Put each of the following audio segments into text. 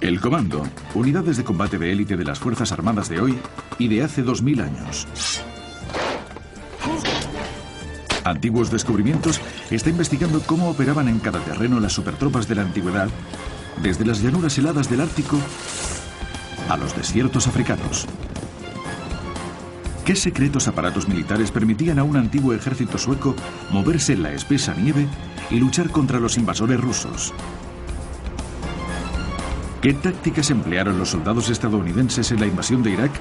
El Comando, unidades de combate de élite de las Fuerzas Armadas de hoy y de hace 2000 años. Antiguos Descubrimientos está investigando cómo operaban en cada terreno las supertropas de la antigüedad, desde las llanuras heladas del Ártico a los desiertos africanos. ¿Qué secretos aparatos militares permitían a un antiguo ejército sueco moverse en la espesa nieve y luchar contra los invasores rusos? ¿Qué tácticas emplearon los soldados estadounidenses en la invasión de Irak,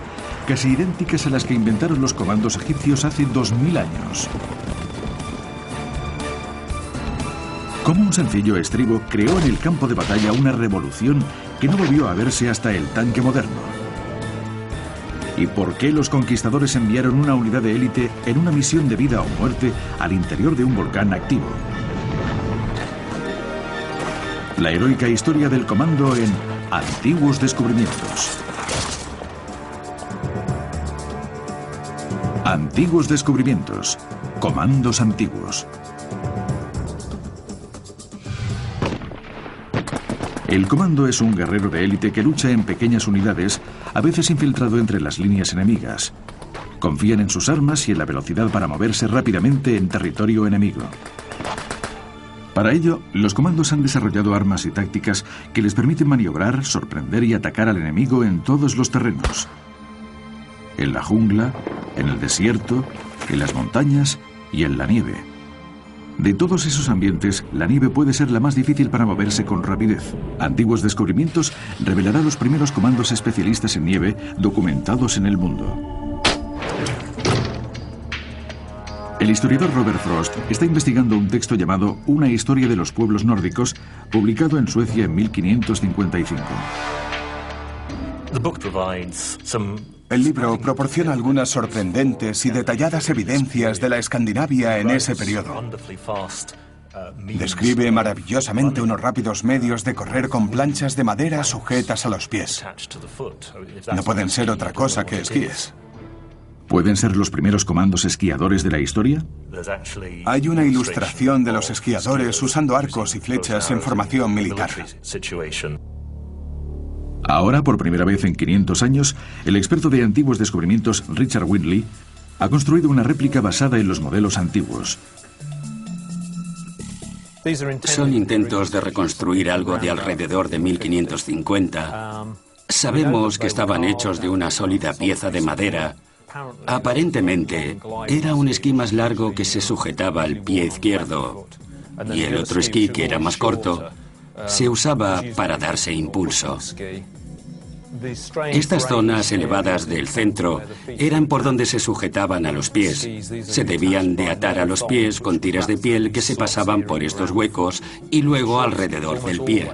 casi idénticas a las que inventaron los comandos egipcios hace 2000 años? ¿Cómo un sencillo estribo creó en el campo de batalla una revolución que no volvió a verse hasta el tanque moderno? ¿Y por qué los conquistadores enviaron una unidad de élite en una misión de vida o muerte al interior de un volcán activo? La heroica historia del Comando en Antiguos Descubrimientos. Antiguos Descubrimientos. Comandos antiguos. El Comando es un guerrero de élite que lucha en pequeñas unidades, a veces infiltrado entre las líneas enemigas. Confían en sus armas y en la velocidad para moverse rápidamente en territorio enemigo. Para ello, los comandos han desarrollado armas y tácticas que les permiten maniobrar, sorprender y atacar al enemigo en todos los terrenos. En la jungla, en el desierto, en las montañas y en la nieve. De todos esos ambientes, la nieve puede ser la más difícil para moverse con rapidez. Antiguos Descubrimientos revelará los primeros comandos especialistas en nieve documentados en el mundo. El historiador Robert Frost está investigando un texto llamado Una historia de los pueblos nórdicos, publicado en Suecia en 1555. El libro proporciona algunas sorprendentes y detalladas evidencias de la Escandinavia en ese periodo. Describe maravillosamente unos rápidos medios de correr con planchas de madera sujetas a los pies. No pueden ser otra cosa que esquíes. ¿Pueden ser los primeros comandos esquiadores de la historia? Hay una ilustración de los esquiadores usando arcos y flechas en formación militar. Ahora, por primera vez en 500 años, el experto de antiguos descubrimientos Richard Whitley ha construido una réplica basada en los modelos antiguos. Son intentos de reconstruir algo de alrededor de 1550. Sabemos que estaban hechos de una sólida pieza de madera. Aparentemente, era un esquí más largo que se sujetaba al pie izquierdo, y el otro esquí, que era más corto, se usaba para darse impulso. Estas zonas elevadas del centro eran por donde se sujetaban a los pies. Se debían de atar a los pies con tiras de piel que se pasaban por estos huecos y luego alrededor del pie.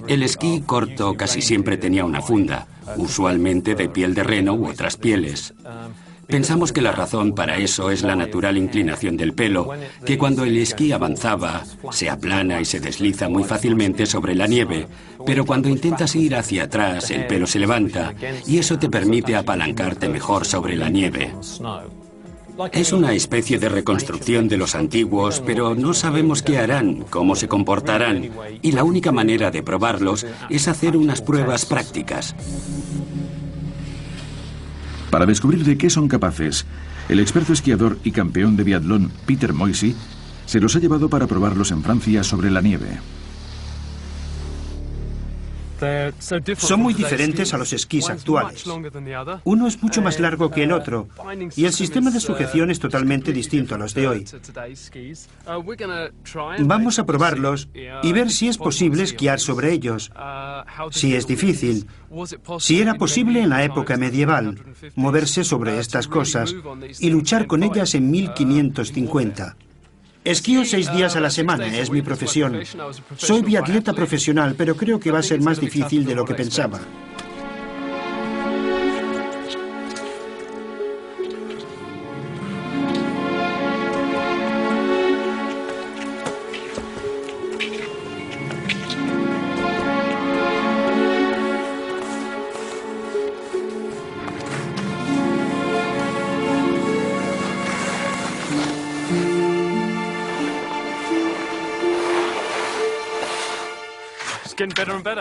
El esquí corto casi siempre tenía una funda, usualmente de piel de reno u otras pieles. Pensamos que la razón para eso es la natural inclinación del pelo, que cuando el esquí avanzaba, se aplana y se desliza muy fácilmente sobre la nieve, pero cuando intentas ir hacia atrás, el pelo se levanta, y eso te permite apalancarte mejor sobre la nieve. Es una especie de reconstrucción de los antiguos, pero no sabemos qué harán, cómo se comportarán, y la única manera de probarlos es hacer unas pruebas prácticas. Para descubrir de qué son capaces, el experto esquiador y campeón de biatlón Peter Moisey se los ha llevado para probarlos en Francia sobre la nieve. Son muy diferentes a los esquís actuales. Uno es mucho más largo que el otro, y el sistema de sujeción es totalmente distinto a los de hoy. Vamos a probarlos y ver si es posible esquiar sobre ellos, si es difícil, si era posible en la época medieval moverse sobre estas cosas y luchar con ellas en 1550. Esquío 6 días a la semana, es mi profesión. Soy biatleta profesional, pero creo que va a ser más difícil de lo que pensaba.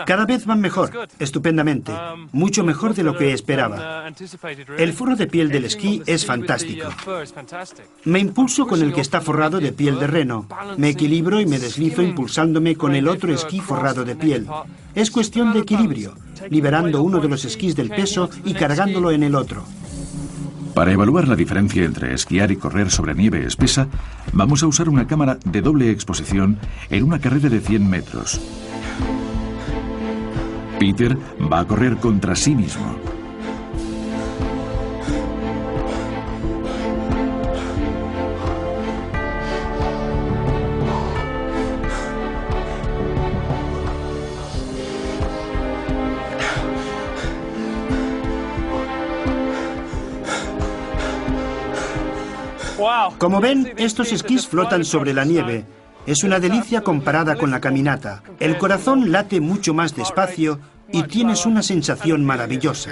Cada vez van mejor, estupendamente, mucho mejor de lo que esperaba. El forro de piel del esquí es fantástico. Me impulso con el que está forrado de piel de reno. Me equilibro y me deslizo impulsándome con el otro esquí forrado de piel. Es cuestión de equilibrio, liberando uno de los esquís del peso y cargándolo en el otro. Para evaluar la diferencia entre esquiar y correr sobre nieve espesa, vamos a usar una cámara de doble exposición en una carrera de 100 metros. Peter va a correr contra sí mismo. Como ven, estos esquís flotan sobre la nieve. Es una delicia comparada con la caminata. El corazón late mucho más despacio y tienes una sensación maravillosa.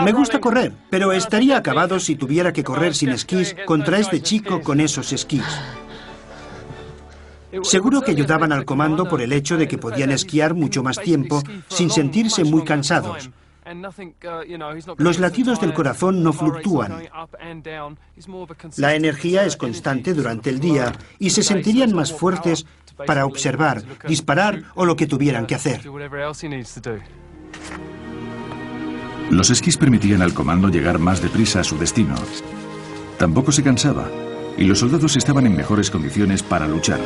Me gusta correr, pero estaría acabado si tuviera que correr sin esquís contra este chico con esos esquís. Seguro que ayudaban al comando por el hecho de que podían esquiar mucho más tiempo sin sentirse muy cansados. Los latidos del corazón no fluctúan. La energía es constante durante el día y se sentirían más fuertes para observar, disparar o lo que tuvieran que hacer. Los esquís permitían al comando llegar más deprisa a su destino. Tampoco se cansaba y los soldados estaban en mejores condiciones para luchar.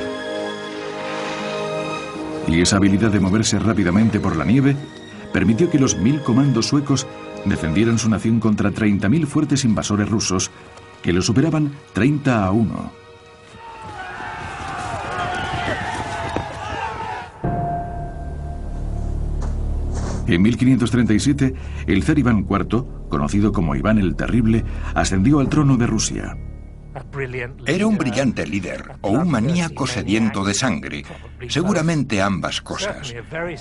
Y esa habilidad de moverse rápidamente por la nieve permitió que los 1000 comandos suecos defendieran su nación contra 30.000 fuertes invasores rusos que lo superaban 30-1. En 1537, el zar Iván IV, conocido como Iván el Terrible, ascendió al trono de Rusia. Era un brillante líder o un maníaco sediento de sangre, seguramente ambas cosas,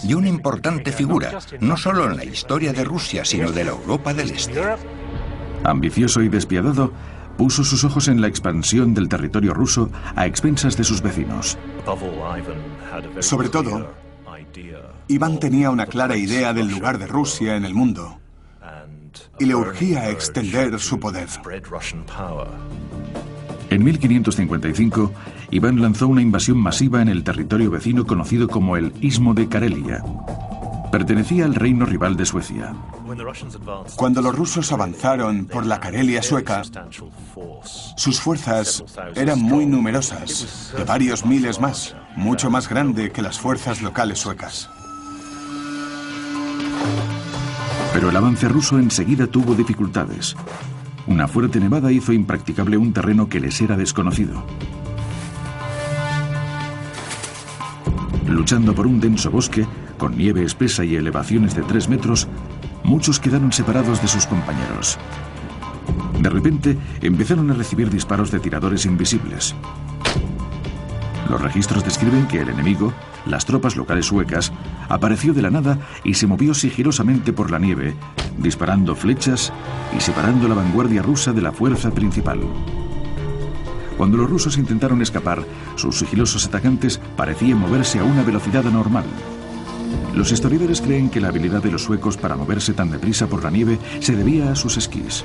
y una importante figura, no solo en la historia de Rusia, sino de la Europa del Este. Ambicioso y despiadado, puso sus ojos en la expansión del territorio ruso a expensas de sus vecinos. Sobre todo, Iván tenía una clara idea del lugar de Rusia en el mundo y le urgía a extender su poder. En 1555, Iván lanzó una invasión masiva en el territorio vecino conocido como el Istmo de Karelia. Pertenecía al reino rival de Suecia. Cuando los rusos avanzaron por la Karelia sueca, sus fuerzas eran muy numerosas, de varios miles más, mucho más grande que las fuerzas locales suecas. Pero el avance ruso enseguida tuvo dificultades. Una fuerte nevada hizo impracticable un terreno que les era desconocido. Luchando por un denso bosque, con nieve espesa y elevaciones de 3 metros, muchos quedaron separados de sus compañeros. De repente, empezaron a recibir disparos de tiradores invisibles. Los registros describen que el enemigo, las tropas locales suecas, apareció de la nada y se movió sigilosamente por la nieve, disparando flechas y separando la vanguardia rusa de la fuerza principal. Cuando los rusos intentaron escapar, sus sigilosos atacantes parecían moverse a una velocidad anormal. Los historiadores creen que la habilidad de los suecos para moverse tan deprisa por la nieve se debía a sus esquís.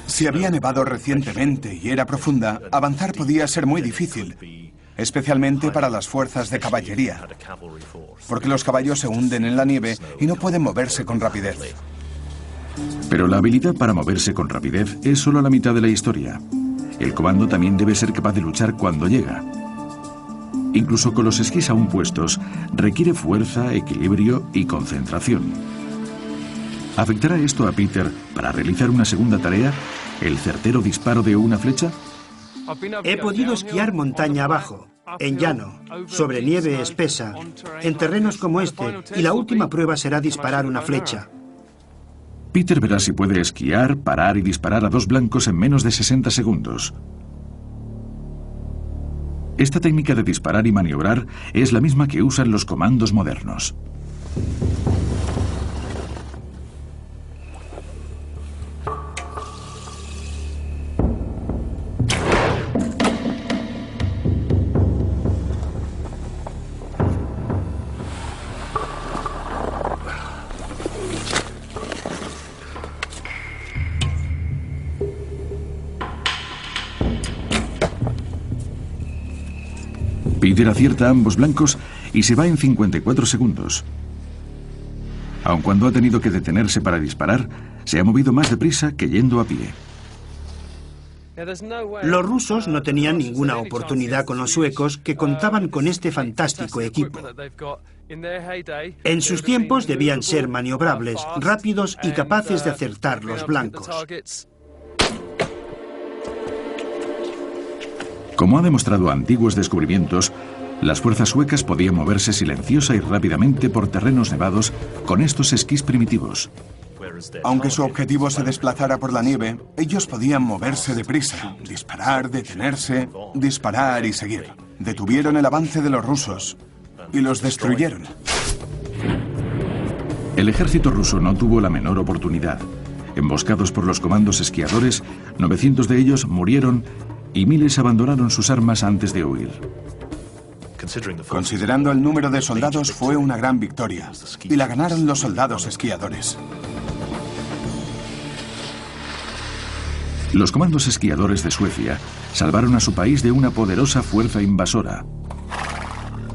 Si había nevado recientemente y era profunda, avanzar podía ser muy difícil, especialmente para las fuerzas de caballería, porque los caballos se hunden en la nieve y no pueden moverse con rapidez. Pero la habilidad para moverse con rapidez es solo la mitad de la historia. El comando también debe ser capaz de luchar cuando llega. Incluso con los esquís aún puestos, requiere fuerza, equilibrio y concentración. ¿Afectará esto a Peter para realizar una segunda tarea, el certero disparo de una flecha? He podido esquiar montaña abajo, en llano, sobre nieve espesa, en terrenos como este, y la última prueba será disparar una flecha. Peter verá si puede esquiar, parar y disparar a 2 blancos en menos de 60 segundos. Esta técnica de disparar y maniobrar es la misma que usan los comandos modernos. Peter acierta a ambos blancos y se va en 54 segundos. Aun cuando ha tenido que detenerse para disparar, se ha movido más deprisa que yendo a pie. Los rusos no tenían ninguna oportunidad con los suecos, que contaban con este fantástico equipo. En sus tiempos debían ser maniobrables, rápidos y capaces de acertar los blancos. Como ha demostrado antiguos descubrimientos, las fuerzas suecas podían moverse silenciosa y rápidamente por terrenos nevados con estos esquís primitivos. Aunque su objetivo se desplazara por la nieve, ellos podían moverse deprisa, disparar, detenerse, disparar y seguir. Detuvieron el avance de los rusos y los destruyeron. El ejército ruso no tuvo la menor oportunidad. Emboscados por los comandos esquiadores, 900 de ellos murieron y miles abandonaron sus armas antes de huir. Considerando el número de soldados, fue una gran victoria, y la ganaron los soldados esquiadores. Los comandos esquiadores de Suecia salvaron a su país de una poderosa fuerza invasora.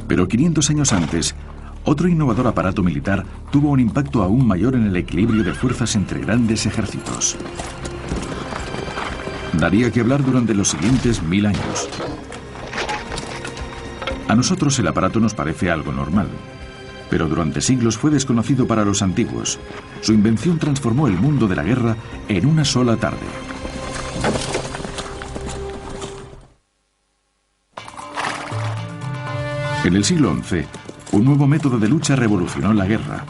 Pero 500 años antes, otro innovador aparato militar tuvo un impacto aún mayor en el equilibrio de fuerzas entre grandes ejércitos. Daría que hablar durante los siguientes 1000 años. A nosotros el aparato nos parece algo normal, pero durante siglos fue desconocido para los antiguos. Su invención transformó el mundo de la guerra en una sola tarde. En el siglo XI, un nuevo método de lucha revolucionó la guerra.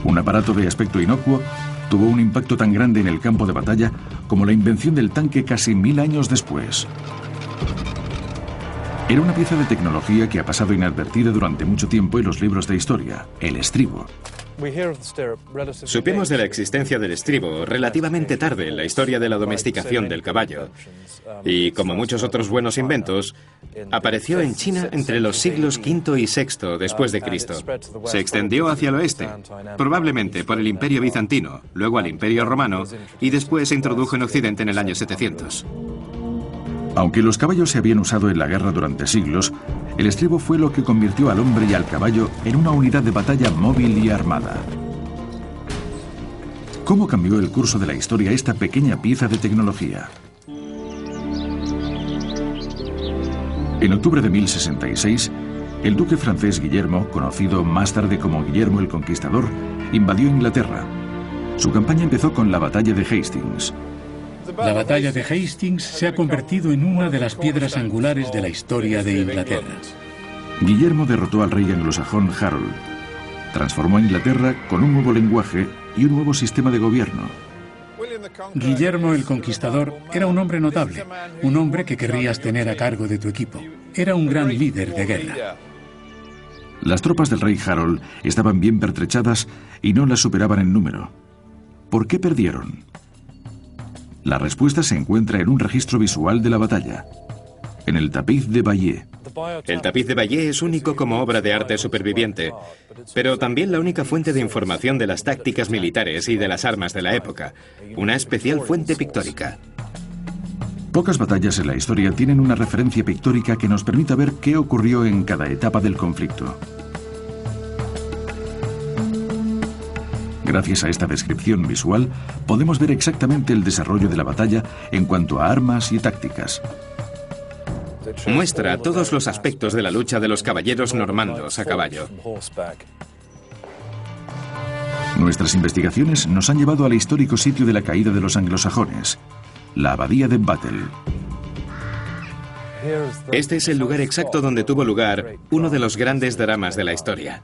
Un aparato de aspecto inocuo tuvo un impacto tan grande en el campo de batalla como la invención del tanque casi 1000 años después. Era una pieza de tecnología que ha pasado inadvertida durante mucho tiempo en los libros de historia, el estribo. Supimos de la existencia del estribo relativamente tarde en la historia de la domesticación del caballo. Y como muchos otros buenos inventos, apareció en China entre los siglos V y VI después de Cristo. Se extendió hacia el oeste, probablemente por el Imperio Bizantino, luego al Imperio Romano y después se introdujo en Occidente en el año 700. Aunque los caballos se habían usado en la guerra durante siglos, el estribo fue lo que convirtió al hombre y al caballo en una unidad de batalla móvil y armada. ¿Cómo cambió el curso de la historia esta pequeña pieza de tecnología? En octubre de 1066, el duque francés Guillermo, conocido más tarde como Guillermo el Conquistador, invadió Inglaterra. Su campaña empezó con la batalla de Hastings. La batalla de Hastings se ha convertido en una de las piedras angulares de la historia de Inglaterra. Guillermo derrotó al rey anglosajón Harold. Transformó a Inglaterra con un nuevo lenguaje y un nuevo sistema de gobierno. Guillermo el Conquistador era un hombre notable, un hombre que querrías tener a cargo de tu equipo. Era un gran líder de guerra. Las tropas del rey Harold estaban bien pertrechadas y no las superaban en número. ¿Por qué perdieron? La respuesta se encuentra en un registro visual de la batalla, en el tapiz de Bayeux. El tapiz de Bayeux es único como obra de arte superviviente, pero también la única fuente de información de las tácticas militares y de las armas de la época, una especial fuente pictórica. Pocas batallas en la historia tienen una referencia pictórica que nos permita ver qué ocurrió en cada etapa del conflicto. Gracias a esta descripción visual, podemos ver exactamente el desarrollo de la batalla en cuanto a armas y tácticas. Muestra todos los aspectos de la lucha de los caballeros normandos a caballo. Nuestras investigaciones nos han llevado al histórico sitio de la caída de los anglosajones, la abadía de Battle. Este es el lugar exacto donde tuvo lugar uno de los grandes dramas de la historia.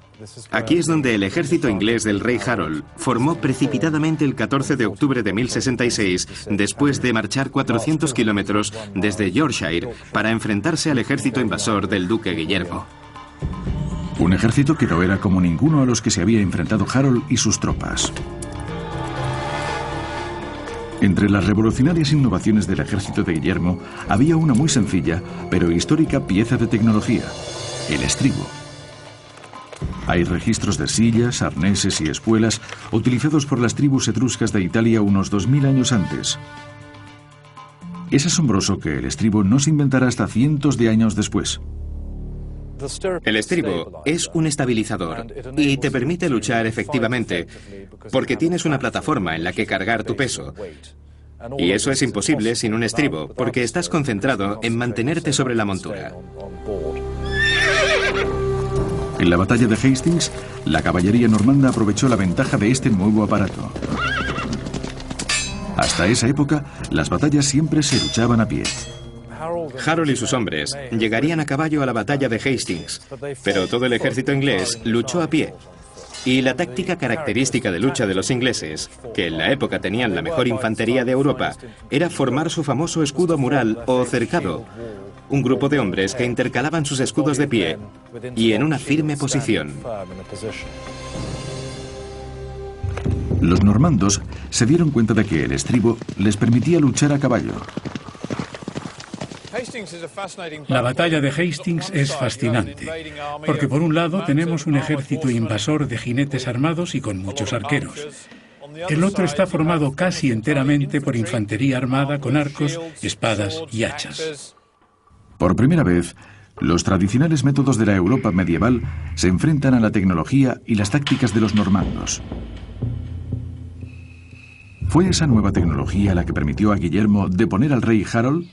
Aquí es donde el ejército inglés del rey Harold formó precipitadamente el 14 de octubre de 1066, después de marchar 400 kilómetros desde Yorkshire para enfrentarse al ejército invasor del duque Guillermo. Un ejército que no era como ninguno a los que se había enfrentado Harold y sus tropas. Entre las revolucionarias innovaciones del ejército de Guillermo había una muy sencilla, pero histórica pieza de tecnología, el estribo. Hay registros de sillas, arneses y espuelas utilizados por las tribus etruscas de Italia unos 2000 años antes. Es asombroso que el estribo no se inventara hasta cientos de años después. El estribo es un estabilizador y te permite luchar efectivamente porque tienes una plataforma en la que cargar tu peso. Y eso es imposible sin un estribo, porque estás concentrado en mantenerte sobre la montura. En la batalla de Hastings, la caballería normanda aprovechó la ventaja de este nuevo aparato. Hasta esa época, las batallas siempre se luchaban a pie. Harold y sus hombres llegarían a caballo a la batalla de Hastings, pero todo el ejército inglés luchó a pie. Y la táctica característica de lucha de los ingleses, que en la época tenían la mejor infantería de Europa, era formar su famoso escudo mural o cercado, un grupo de hombres que intercalaban sus escudos de pie y en una firme posición. Los normandos se dieron cuenta de que el estribo les permitía luchar a caballo. La batalla de Hastings es fascinante, porque por un lado tenemos un ejército invasor de jinetes armados y con muchos arqueros. El otro está formado casi enteramente por infantería armada con arcos, espadas y hachas. Por primera vez, los tradicionales métodos de la Europa medieval se enfrentan a la tecnología y las tácticas de los normandos. ¿Fue esa nueva tecnología la que permitió a Guillermo deponer al rey Harold?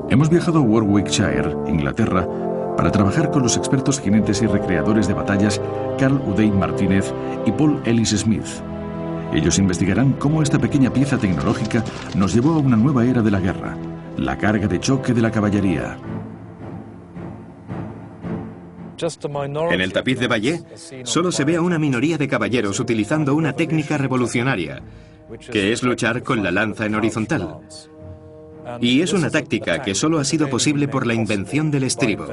Hemos viajado a Warwickshire, Inglaterra, para trabajar con los expertos jinetes y recreadores de batallas Carl Uday Martínez y Paul Ellis Smith. Ellos investigarán cómo esta pequeña pieza tecnológica nos llevó a una nueva era de la guerra, la carga de choque de la caballería. En el tapiz de Bayeux solo se ve a una minoría de caballeros utilizando una técnica revolucionaria, que es luchar con la lanza en horizontal. Y es una táctica que solo ha sido posible por la invención del estribo.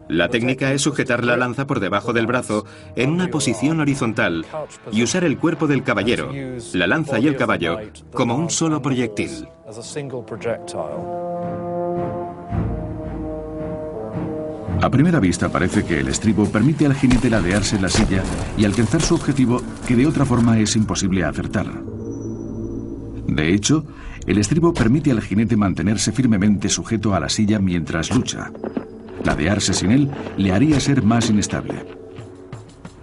La técnica es sujetar la lanza por debajo del brazo en una posición horizontal y usar el cuerpo del caballero, la lanza y el caballo como un solo proyectil. A primera vista parece que el estribo permite al jinete ladearse en la silla y alcanzar su objetivo que de otra forma es imposible acertar. De hecho, el estribo permite al jinete mantenerse firmemente sujeto a la silla mientras lucha. Ladearse sin él le haría ser más inestable.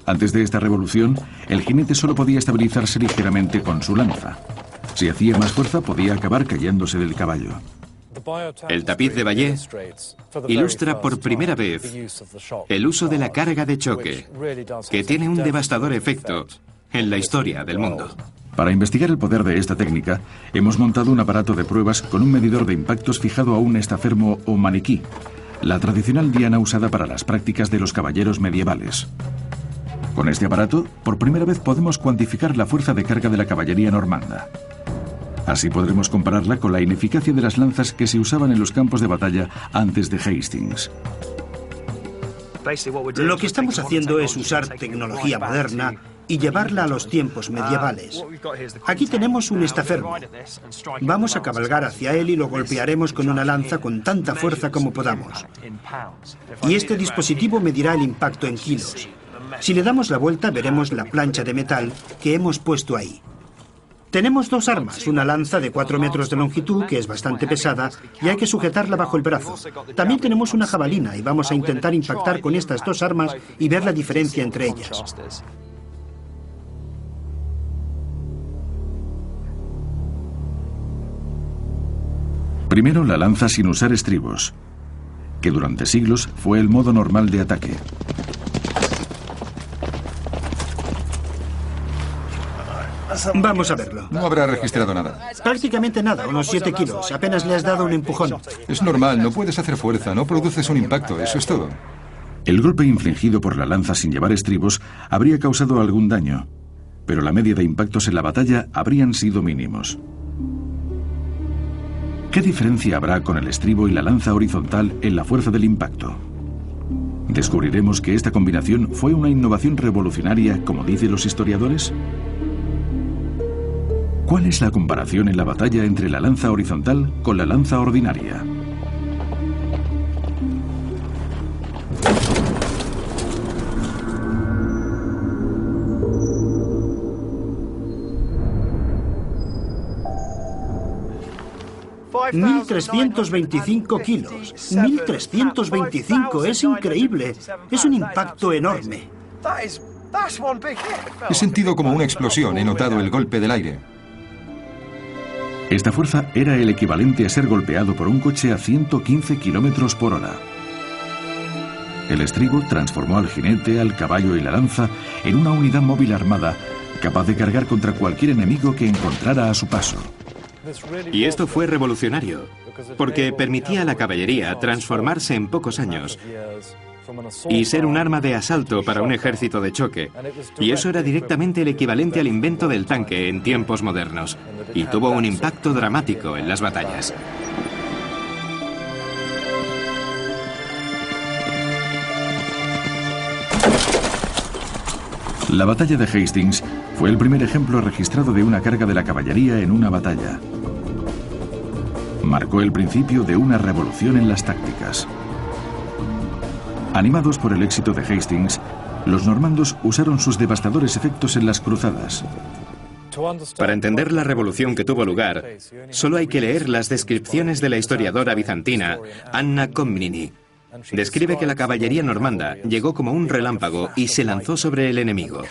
Antes de esta revolución, el jinete solo podía estabilizarse ligeramente con su lanza. Si hacía más fuerza, podía acabar cayéndose del caballo. El tapiz de Bayeux ilustra por primera vez el uso de la carga de choque, que tiene un devastador efecto en la historia del mundo. Para investigar el poder de esta técnica, hemos montado un aparato de pruebas con un medidor de impactos fijado a un estafermo o maniquí, la tradicional diana usada para las prácticas de los caballeros medievales. Con este aparato, por primera vez podemos cuantificar la fuerza de carga de la caballería normanda. Así podremos compararla con la ineficacia de las lanzas que se usaban en los campos de batalla antes de Hastings. Lo que estamos haciendo es usar tecnología moderna y llevarla a los tiempos medievales. Aquí tenemos un estafermo. Vamos a cabalgar hacia él y lo golpearemos con una lanza con tanta fuerza como podamos. Y este dispositivo medirá el impacto en kilos. Si le damos la vuelta, veremos la plancha de metal que hemos puesto ahí. Tenemos dos armas, una lanza de 4 metros de longitud, que es bastante pesada, y hay que sujetarla bajo el brazo. También tenemos una jabalina y vamos a intentar impactar con estas dos armas y ver la diferencia entre ellas. Primero la lanza sin usar estribos, que durante siglos fue el modo normal de ataque. Vamos a verlo. No habrá registrado nada. Prácticamente nada, unos 7 kilos. Apenas le has dado un empujón. Es normal, no puedes hacer fuerza, no produces un impacto, eso es todo. El golpe infligido por la lanza sin llevar estribos habría causado algún daño, pero la media de impactos en la batalla habrían sido mínimos. ¿Qué diferencia habrá con el estribo y la lanza horizontal en la fuerza del impacto? ¿Descubriremos que esta combinación fue una innovación revolucionaria, como dicen los historiadores? ¿Cuál es la comparación en la batalla entre la lanza horizontal con la lanza ordinaria? 1.325 kilos. 1.325, es increíble. Es un impacto enorme. He sentido como una explosión, he notado el golpe del aire. Esta fuerza era el equivalente a ser golpeado por un coche a 115 kilómetros por hora. El estribo transformó al jinete, al caballo y la lanza en una unidad móvil armada capaz de cargar contra cualquier enemigo que encontrara a su paso. Y esto fue revolucionario, porque permitía a la caballería transformarse en pocos años y ser un arma de asalto para un ejército de choque. Y eso era directamente el equivalente al invento del tanque en tiempos modernos. Y tuvo un impacto dramático en las batallas. La batalla de Hastings fue el primer ejemplo registrado de una carga de la caballería en una batalla. Marcó el principio de una revolución en las tácticas. Animados por el éxito de Hastings, los normandos usaron sus devastadores efectos en las cruzadas. Para entender la revolución que tuvo lugar, solo hay que leer las descripciones de la historiadora bizantina Anna Komnene. Describe que la caballería normanda llegó como un relámpago y se lanzó sobre el enemigo.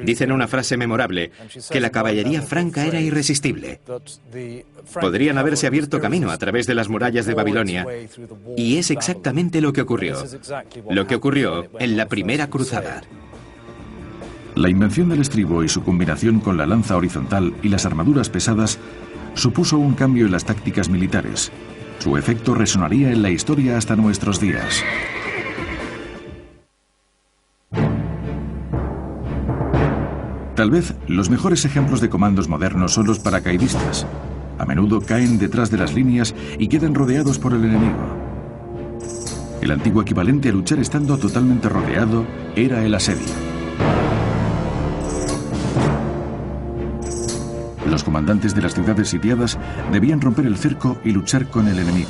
Dice en una frase memorable que la caballería franca era irresistible. Podrían haberse abierto camino a través de las murallas de Babilonia, y es exactamente lo que ocurrió. Lo que ocurrió en la primera cruzada. La invención del estribo y su combinación con la lanza horizontal y las armaduras pesadas supuso un cambio en las tácticas militares. Su efecto resonaría en la historia hasta nuestros días. Tal vez los mejores ejemplos de comandos modernos son los paracaidistas. A menudo caen detrás de las líneas y quedan rodeados por el enemigo. El antiguo equivalente a luchar estando totalmente rodeado era el asedio. Los comandantes de las ciudades sitiadas debían romper el cerco y luchar con el enemigo.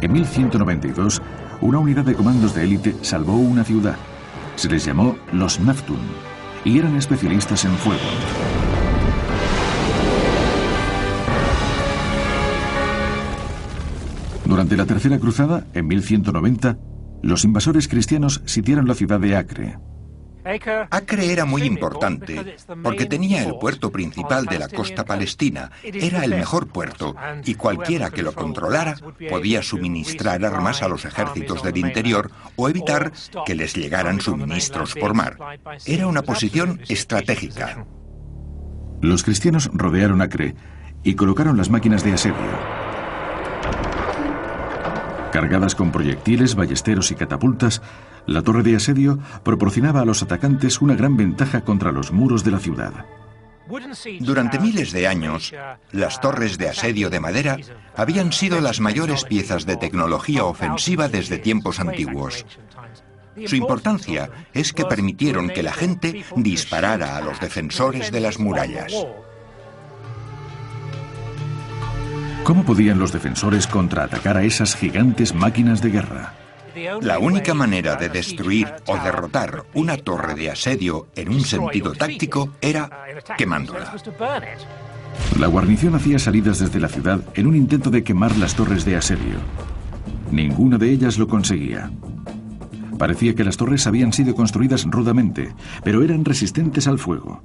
En 1192, una unidad de comandos de élite salvó una ciudad. Se les llamó los Naftun y eran especialistas en fuego. Durante la Tercera Cruzada, en 1190, los invasores cristianos sitiaron la ciudad de Acre. Acre era muy importante porque tenía el puerto principal de la costa palestina. Era el mejor puerto y cualquiera que lo controlara podía suministrar armas a los ejércitos del interior o evitar que les llegaran suministros por mar. Era una posición estratégica. Los cristianos rodearon Acre y colocaron las máquinas de asedio. Cargadas con proyectiles, ballesteros y catapultas, la torre de asedio proporcionaba a los atacantes una gran ventaja contra los muros de la ciudad. Durante miles de años, las torres de asedio de madera habían sido las mayores piezas de tecnología ofensiva desde tiempos antiguos. Su importancia es que permitieron que la gente disparara a los defensores de las murallas. ¿Cómo podían los defensores contraatacar a esas gigantes máquinas de guerra? La única manera de destruir o derrotar una torre de asedio en un sentido táctico era quemándola. La guarnición hacía salidas desde la ciudad en un intento de quemar las torres de asedio. Ninguna de ellas lo conseguía. Parecía que las torres habían sido construidas rudamente, pero eran resistentes al fuego.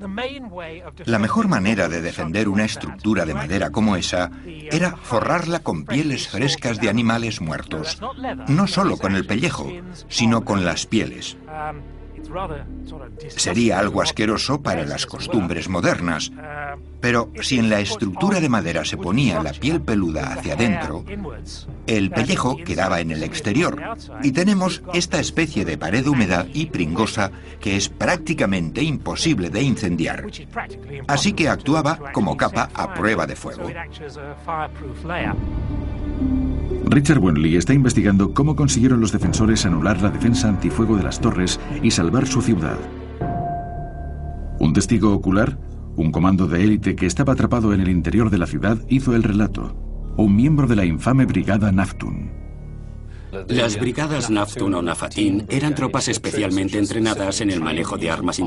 La mejor manera de defender una estructura de madera como esa era forrarla con pieles frescas de animales muertos. No solo con el pellejo, sino con las pieles. Sería algo asqueroso para las costumbres modernas, pero si en la estructura de madera se ponía la piel peluda hacia adentro, el pellejo quedaba en el exterior y tenemos esta especie de pared húmeda y pringosa que es prácticamente imposible de incendiar. Así que actuaba como capa a prueba de fuego. Richard Wenley está investigando cómo consiguieron los defensores anular la defensa antifuego de las torres y salvar su ciudad. Un testigo ocular, un comando de élite que estaba atrapado en el interior de la ciudad, hizo el relato. Un miembro de la infame brigada Naftun. Las brigadas Naftun o Nafatín eran tropas especialmente entrenadas en el manejo de armas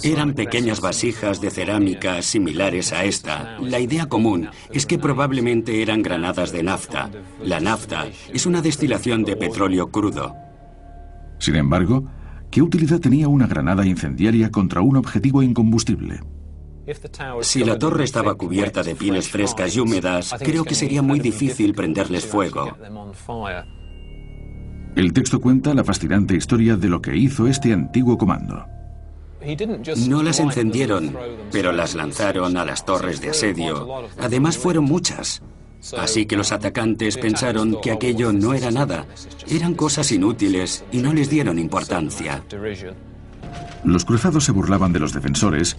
Eran pequeñas vasijas de cerámica similares a esta. La idea común es que probablemente eran granadas de nafta. La nafta es una destilación de petróleo crudo. Sin embargo, ¿qué utilidad tenía una granada incendiaria contra un objetivo incombustible? Si la torre estaba cubierta de pieles frescas y húmedas, creo que sería muy difícil prenderles fuego. El texto cuenta la fascinante historia de lo que hizo este antiguo comando. No las encendieron, pero las lanzaron a las torres de asedio. Además fueron muchas. Así que los atacantes pensaron que aquello no era nada. Eran cosas inútiles y no les dieron importancia. Los cruzados se burlaban de los defensores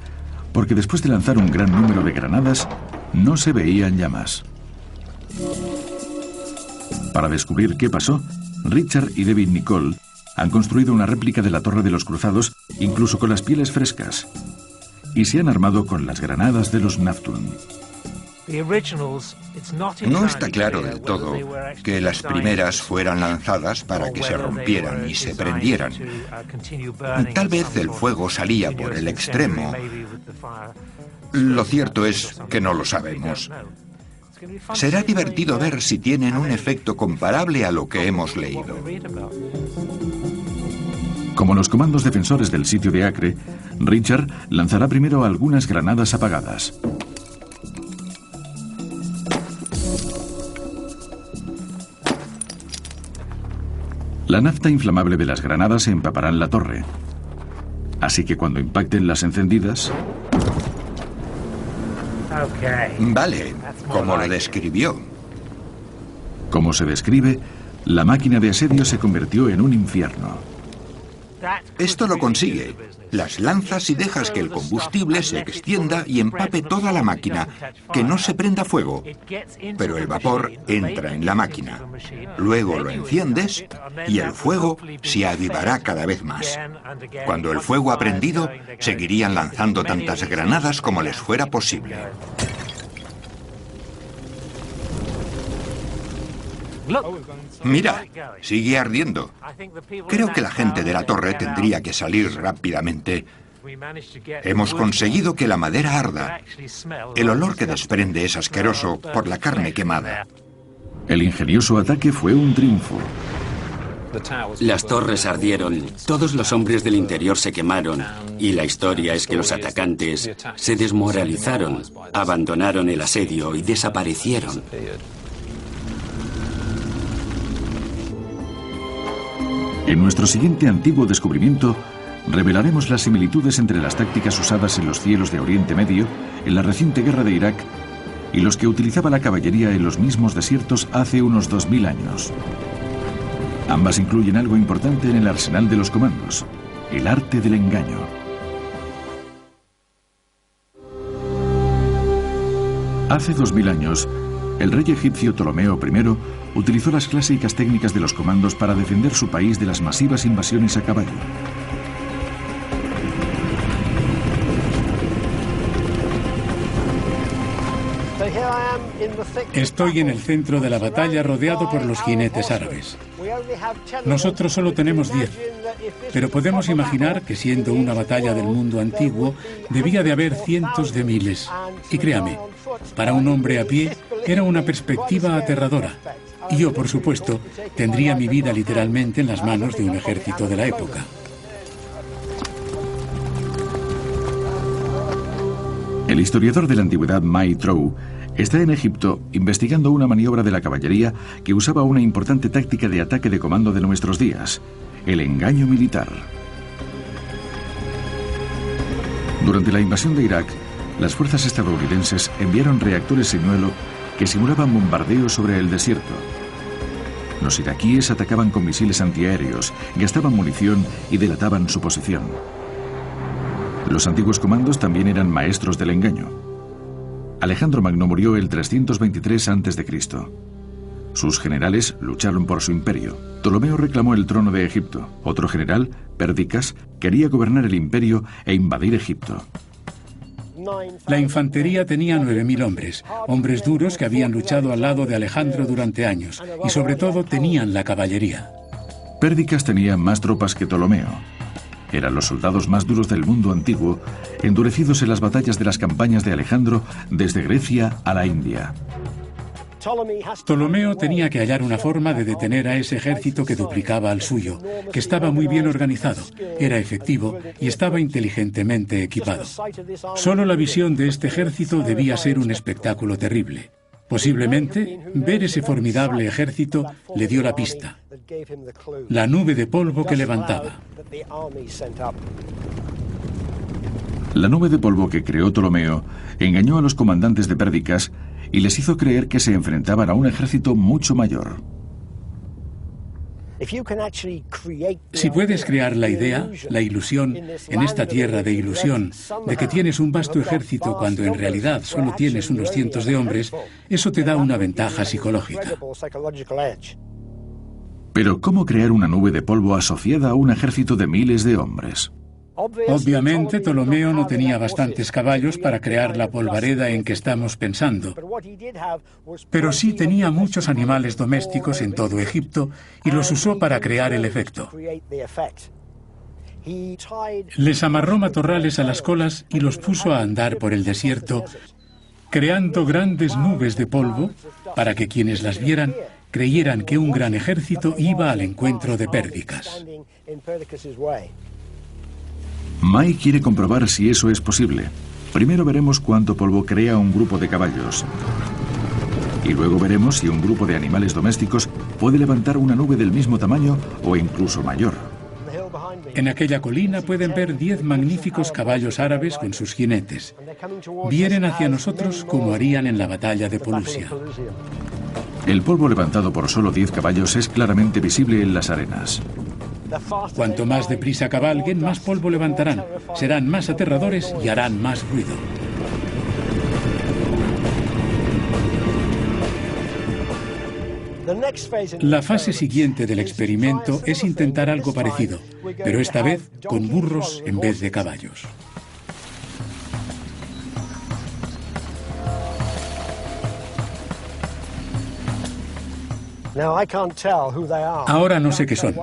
porque después de lanzar un gran número de granadas, no se veían llamas. Para descubrir qué pasó, Richard y David Nicol han construido una réplica de la Torre de los Cruzados, incluso con las pieles frescas, y se han armado con las granadas de los Naftun. No está claro del todo que las primeras fueran lanzadas para que se rompieran y se prendieran. Tal vez el fuego salía por el extremo. Lo cierto es que no lo sabemos. Será divertido ver si tienen un efecto comparable a lo que hemos leído. Como los comandos defensores del sitio de Acre, Richard lanzará primero algunas granadas apagadas. La nafta inflamable de las granadas empapará la torre. Así que cuando impacten las encendidas... Vale, como lo describió. Como se describe, la máquina de asedio se convirtió en un infierno. Esto lo consigue. Las lanzas y dejas que el combustible se extienda y empape toda la máquina, que no se prenda fuego. Pero el vapor entra en la máquina. Luego lo enciendes y el fuego se avivará cada vez más. Cuando el fuego ha prendido, seguirían lanzando tantas granadas como les fuera posible. Mira, sigue ardiendo. Creo que la gente de la torre tendría que salir rápidamente. Hemos conseguido que la madera arda. El olor que desprende es asqueroso por la carne quemada. El ingenioso ataque fue un triunfo. Las torres ardieron, todos los hombres del interior se quemaron, y la historia es que los atacantes se desmoralizaron, abandonaron el asedio y desaparecieron. En nuestro siguiente antiguo descubrimiento, revelaremos las similitudes entre las tácticas usadas en los cielos de Oriente Medio, en la reciente guerra de Irak, y los que utilizaba la caballería en los mismos desiertos hace unos 2000 años. Ambas incluyen algo importante en el arsenal de los comandos: el arte del engaño. Hace 2000 años, el rey egipcio Ptolomeo I utilizó las clásicas técnicas de los comandos para defender su país de las masivas invasiones a caballo. Estoy en el centro de la batalla rodeado por los jinetes árabes. Nosotros solo tenemos 10, pero podemos imaginar que siendo una batalla del mundo antiguo, debía de haber cientos de miles. Y créame, para un hombre a pie era una perspectiva aterradora. Y yo, por supuesto, tendría mi vida literalmente en las manos de un ejército de la época. El historiador de la antigüedad Mai Trou está en Egipto investigando una maniobra de la caballería que usaba una importante táctica de ataque de comando de nuestros días: el engaño militar. Durante la invasión de Irak, las fuerzas estadounidenses enviaron reactores señuelo que simulaban bombardeos sobre el desierto. Los iraquíes atacaban con misiles antiaéreos, gastaban munición y delataban su posición. Los antiguos comandos también eran maestros del engaño. Alejandro Magno murió el 323 a.C. Sus generales lucharon por su imperio. Ptolomeo reclamó el trono de Egipto. Otro general, Pérdicas, quería gobernar el imperio e invadir Egipto. La infantería tenía 9.000 hombres, hombres duros que habían luchado al lado de Alejandro durante años, y sobre todo tenían la caballería. Pérdicas tenía más tropas que Ptolomeo. Eran los soldados más duros del mundo antiguo, endurecidos en las batallas de las campañas de Alejandro desde Grecia a la India. Ptolomeo tenía que hallar una forma de detener a ese ejército que duplicaba al suyo, que estaba muy bien organizado, era efectivo y estaba inteligentemente equipado. Solo la visión de este ejército debía ser un espectáculo terrible. Posiblemente, ver ese formidable ejército le dio la pista, la nube de polvo que levantaba. La nube de polvo que creó Ptolomeo engañó a los comandantes de Pérdicas y les hizo creer que se enfrentaban a un ejército mucho mayor. Si puedes crear la idea, la ilusión, en esta tierra de ilusión, de que tienes un vasto ejército cuando en realidad solo tienes unos cientos de hombres, eso te da una ventaja psicológica. Pero ¿cómo crear una nube de polvo asociada a un ejército de miles de hombres? Obviamente, Ptolomeo no tenía bastantes caballos para crear la polvareda en que estamos pensando, pero sí tenía muchos animales domésticos en todo Egipto y los usó para crear el efecto. Les amarró matorrales a las colas y los puso a andar por el desierto, creando grandes nubes de polvo para que quienes las vieran creyeran que un gran ejército iba al encuentro de Pérdicas. Mai quiere comprobar si eso es posible. Primero veremos cuánto polvo crea un grupo de caballos. Y luego veremos si un grupo de animales domésticos puede levantar una nube del mismo tamaño o incluso mayor. En aquella colina pueden ver 10 magníficos caballos árabes con sus jinetes. Vienen hacia nosotros como harían en la batalla de Polusia. El polvo levantado por solo 10 caballos es claramente visible en las arenas. Cuanto más deprisa cabalguen, más polvo levantarán. Serán más aterradores y harán más ruido. La fase siguiente del experimento es intentar algo parecido, pero esta vez con burros en vez de caballos. Ahora no sé qué son.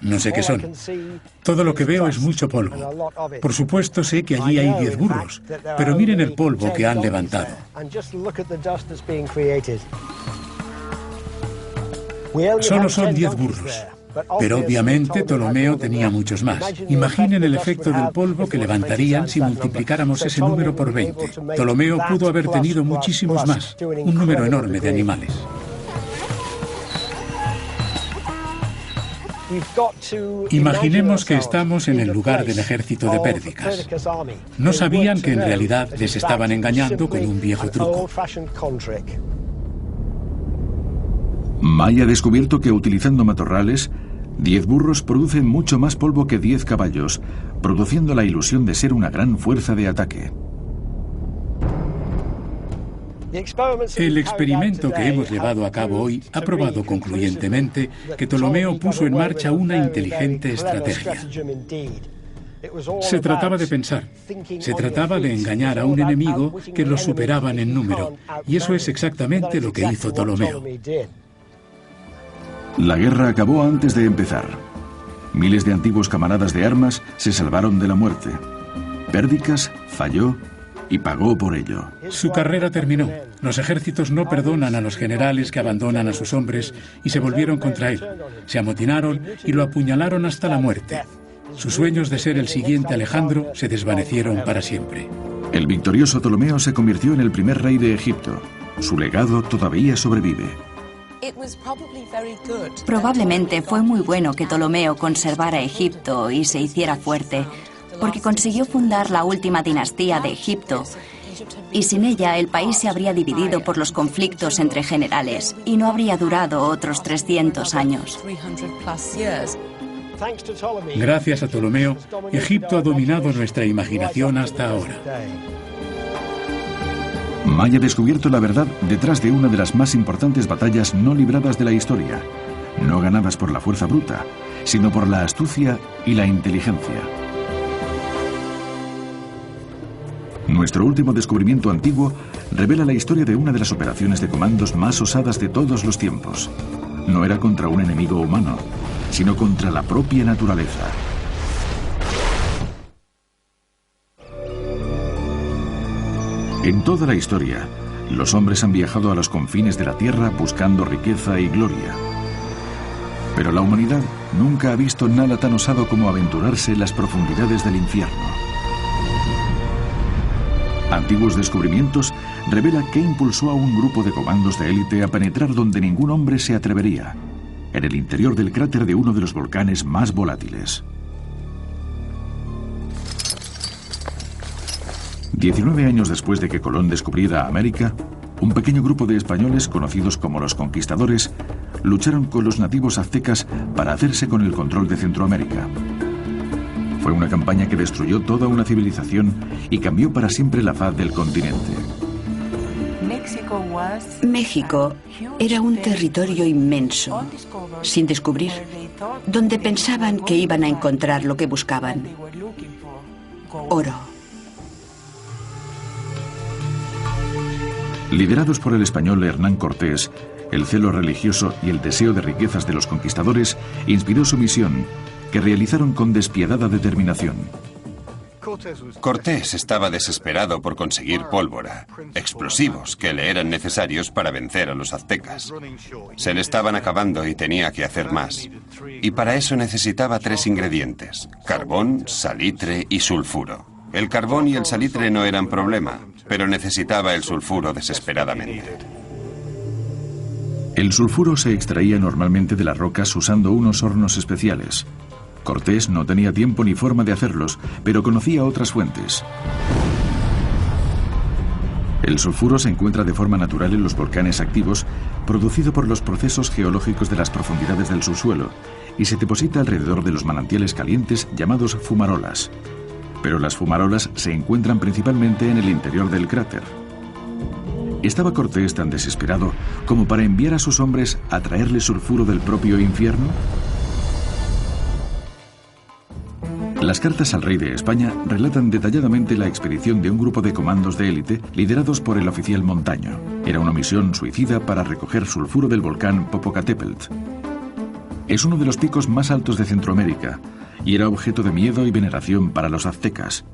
No sé qué son. Todo lo que veo es mucho polvo. Por supuesto sé que allí hay 10 burros, pero miren el polvo que han levantado. Solo son 10 burros. Pero obviamente Ptolomeo tenía muchos más. Imaginen el efecto del polvo que levantarían si multiplicáramos ese número por 20. Ptolomeo pudo haber tenido muchísimos más, un número enorme de animales. Imaginemos que estamos en el lugar del ejército de Pérdicas. No sabían que en realidad les estaban engañando con un viejo truco. Mai ha descubierto que utilizando matorrales, 10 burros producen mucho más polvo que 10 caballos, produciendo la ilusión de ser una gran fuerza de ataque. El experimento que hemos llevado a cabo hoy ha probado concluyentemente que Ptolomeo puso en marcha una inteligente estrategia. Se trataba de pensar, se trataba de engañar a un enemigo que los superaban en número, y eso es exactamente lo que hizo Ptolomeo. La guerra acabó antes de empezar. Miles de antiguos camaradas de armas se salvaron de la muerte. Pérdicas falló y pagó por ello. Su carrera terminó. Los ejércitos no perdonan a los generales que abandonan a sus hombres y se volvieron contra él. Se amotinaron y lo apuñalaron hasta la muerte. Sus sueños de ser el siguiente Alejandro se desvanecieron para siempre. El victorioso Ptolomeo se convirtió en el primer rey de Egipto. Su legado todavía sobrevive. Probablemente fue muy bueno que Ptolomeo conservara Egipto y se hiciera fuerte, porque consiguió fundar la última dinastía de Egipto, y sin ella el país se habría dividido por los conflictos entre generales y no habría durado otros 300 años. Gracias a Ptolomeo, Egipto ha dominado nuestra imaginación hasta ahora. Mai ha descubierto la verdad detrás de una de las más importantes batallas no libradas de la historia, no ganadas por la fuerza bruta, sino por la astucia y la inteligencia. Nuestro último descubrimiento antiguo revela la historia de una de las operaciones de comandos más osadas de todos los tiempos. No era contra un enemigo humano, sino contra la propia naturaleza. En toda la historia, los hombres han viajado a los confines de la Tierra buscando riqueza y gloria. Pero la humanidad nunca ha visto nada tan osado como aventurarse en las profundidades del infierno. Antiguos descubrimientos revelan qué impulsó a un grupo de comandos de élite a penetrar donde ningún hombre se atrevería, en el interior del cráter de uno de los volcanes más volátiles. 19 años después de que Colón descubriera América, un pequeño grupo de españoles, conocidos como los conquistadores, lucharon con los nativos aztecas para hacerse con el control de Centroamérica. Fue una campaña que destruyó toda una civilización y cambió para siempre la faz del continente. México era un territorio inmenso, sin descubrir, donde pensaban que iban a encontrar lo que buscaban: oro. Liderados por el español Hernán Cortés, el celo religioso y el deseo de riquezas de los conquistadores inspiró su misión, que realizaron con despiadada determinación. Cortés estaba desesperado por conseguir pólvora, explosivos que le eran necesarios para vencer a los aztecas. Se le estaban acabando y tenía que hacer más. Y para eso necesitaba 3 ingredientes: carbón, salitre y sulfuro. El carbón y el salitre no eran problema, pero necesitaba el sulfuro desesperadamente. El sulfuro se extraía normalmente de las rocas usando unos hornos especiales. Cortés no tenía tiempo ni forma de hacerlos, pero conocía otras fuentes. El sulfuro se encuentra de forma natural en los volcanes activos, producido por los procesos geológicos de las profundidades del subsuelo, y se deposita alrededor de los manantiales calientes llamados fumarolas. Pero las fumarolas se encuentran principalmente en el interior del cráter. ¿Estaba Cortés tan desesperado como para enviar a sus hombres a traerle sulfuro del propio infierno? Las cartas al rey de España relatan detalladamente la expedición de un grupo de comandos de élite liderados por el oficial Montaño. Era una misión suicida para recoger sulfuro del volcán Popocatépetl. Es uno de los picos más altos de Centroamérica y era objeto de miedo y veneración para los aztecas.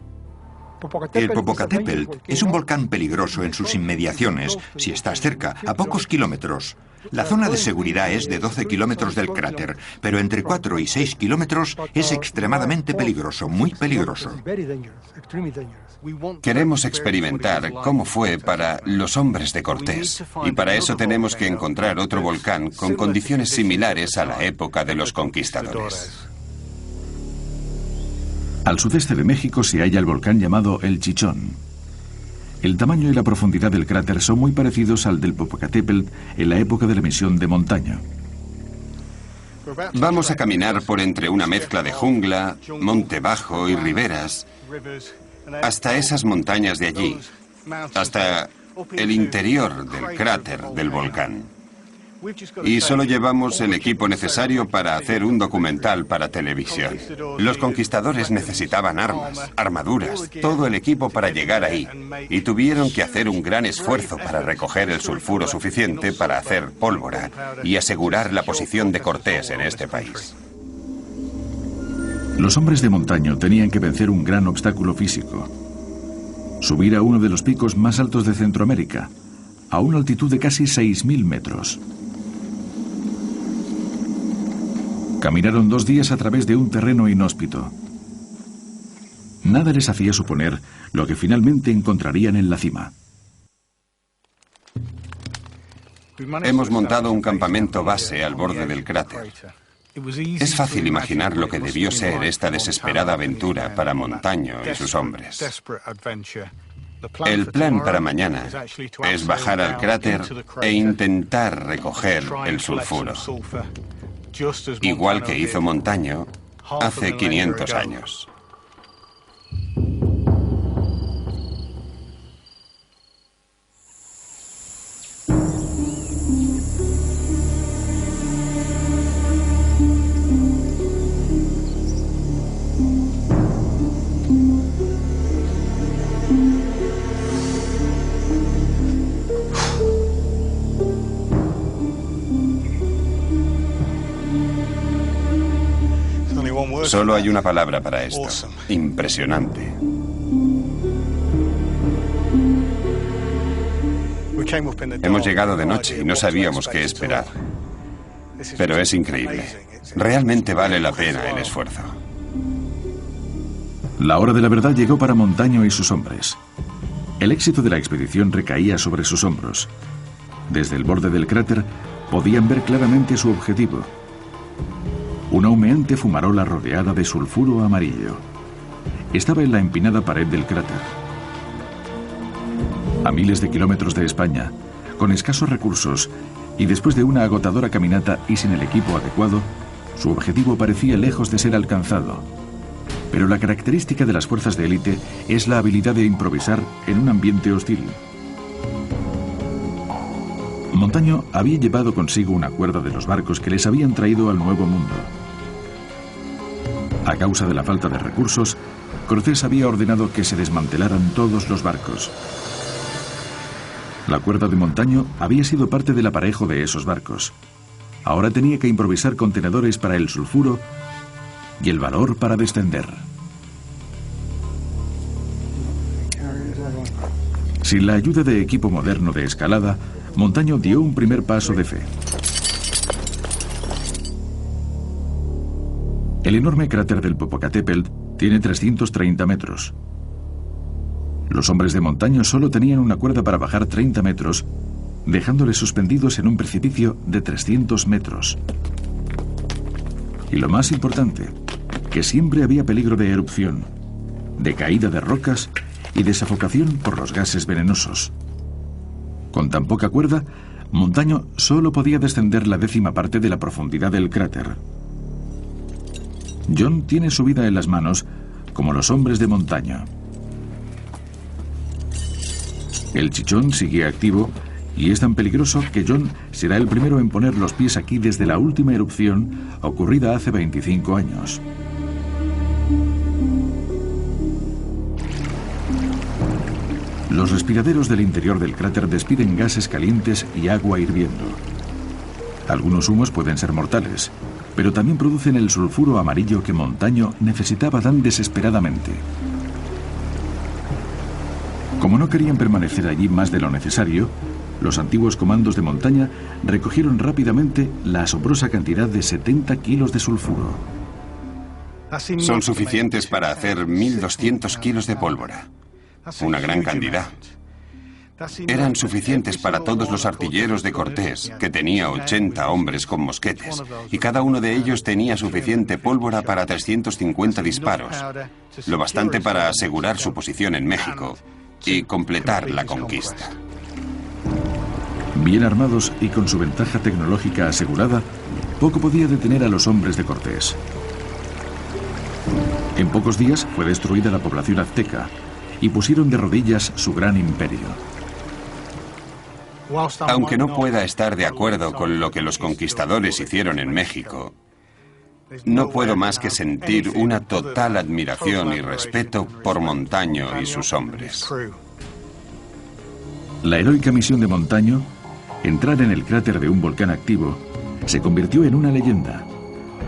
El Popocatépetl es un volcán peligroso en sus inmediaciones, si estás cerca, a pocos kilómetros. La zona de seguridad es de 12 kilómetros del cráter, pero entre 4 y 6 kilómetros es extremadamente peligroso, muy peligroso. Queremos experimentar cómo fue para los hombres de Cortés, y para eso tenemos que encontrar otro volcán con condiciones similares a la época de los conquistadores. Al sudeste de México se halla el volcán llamado El Chichón. El tamaño y la profundidad del cráter son muy parecidos al del Popocatépetl en la época de la misión de Montaño. Vamos a caminar por entre una mezcla de jungla, monte bajo y riberas, hasta esas montañas de allí, hasta el interior del cráter del volcán. Y solo llevamos el equipo necesario para hacer un documental para televisión. Los conquistadores necesitaban armas, armaduras, todo el equipo para llegar ahí. Y tuvieron que hacer un gran esfuerzo para recoger el sulfuro suficiente para hacer pólvora y asegurar la posición de Cortés en este país. Los hombres de Montaño tenían que vencer un gran obstáculo físico: subir a uno de los picos más altos de Centroamérica, a una altitud de casi 6.000 metros. Caminaron 2 días a través de un terreno inhóspito. Nada les hacía suponer lo que finalmente encontrarían en la cima. Hemos montado un campamento base al borde del cráter. Es fácil imaginar lo que debió ser esta desesperada aventura para Montaño y sus hombres. El plan para mañana es bajar al cráter e intentar recoger el sulfuro, igual que hizo Montaño hace 500 años. Solo hay una palabra para esto: impresionante. Hemos llegado de noche y no sabíamos qué esperar. Pero es increíble. Realmente vale la pena el esfuerzo. La hora de la verdad llegó para Montaño y sus hombres. El éxito de la expedición recaía sobre sus hombros. Desde el borde del cráter podían ver claramente su objetivo. Una humeante fumarola rodeada de sulfuro amarillo. Estaba en la empinada pared del cráter. A miles de kilómetros de España, con escasos recursos y después de una agotadora caminata y sin el equipo adecuado, su objetivo parecía lejos de ser alcanzado. Pero la característica de las fuerzas de élite es la habilidad de improvisar en un ambiente hostil. Montaño había llevado consigo una cuerda de los barcos que les habían traído al Nuevo Mundo. A causa de la falta de recursos, Cortés había ordenado que se desmantelaran todos los barcos. La cuerda de Montaño había sido parte del aparejo de esos barcos. Ahora tenía que improvisar contenedores para el sulfuro y el valor para descender. Sin la ayuda de equipo moderno de escalada, Montaño dio un primer paso de fe. El enorme cráter del Popocatépetl tiene 330 metros. Los hombres de Montaño solo tenían una cuerda para bajar 30 metros, dejándoles suspendidos en un precipicio de 300 metros. Y lo más importante, que siempre había peligro de erupción, de caída de rocas y de sofocación por los gases venenosos. Con tan poca cuerda, Montaño solo podía descender la 10ª parte de la profundidad del cráter. John tiene su vida en las manos, como los hombres de Montaño. El chichón sigue activo y es tan peligroso que John será el primero en poner los pies aquí desde la última erupción ocurrida hace 25 años. Los respiraderos del interior del cráter despiden gases calientes y agua hirviendo. Algunos humos pueden ser mortales, pero también producen el sulfuro amarillo que Montaño necesitaba tan desesperadamente. Como no querían permanecer allí más de lo necesario, los antiguos comandos de Montaña recogieron rápidamente la asombrosa cantidad de 70 kilos de sulfuro. Son suficientes para hacer 1.200 kilos de pólvora. Una gran cantidad. Eran suficientes para todos los artilleros de Cortés, que tenía 80 hombres con mosquetes, y cada uno de ellos tenía suficiente pólvora para 350 disparos, lo bastante para asegurar su posición en México y completar la conquista. Bien armados y con su ventaja tecnológica asegurada, poco podía detener a los hombres de Cortés. En pocos días fue destruida la población azteca y pusieron de rodillas su gran imperio. Aunque no pueda estar de acuerdo con lo que los conquistadores hicieron en México, no puedo más que sentir una total admiración y respeto por Montaño y sus hombres. La heroica misión de Montaño, entrar en el cráter de un volcán activo, se convirtió en una leyenda.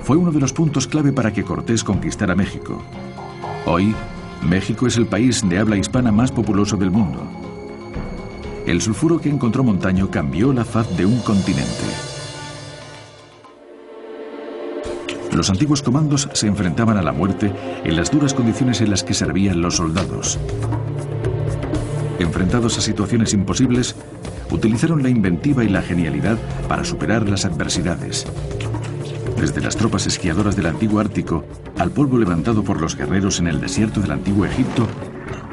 Fue uno de los puntos clave para que Cortés conquistara México. Hoy, México es el país de habla hispana más populoso del mundo. El sulfuro que encontró Montaño cambió la faz de un continente. Los antiguos comandos se enfrentaban a la muerte en las duras condiciones en las que servían los soldados. Enfrentados a situaciones imposibles, utilizaron la inventiva y la genialidad para superar las adversidades. Desde las tropas esquiadoras del antiguo Ártico al polvo levantado por los guerreros en el desierto del antiguo Egipto,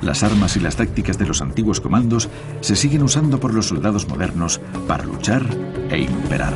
las armas y las tácticas de los antiguos comandos se siguen usando por los soldados modernos para luchar e imperar.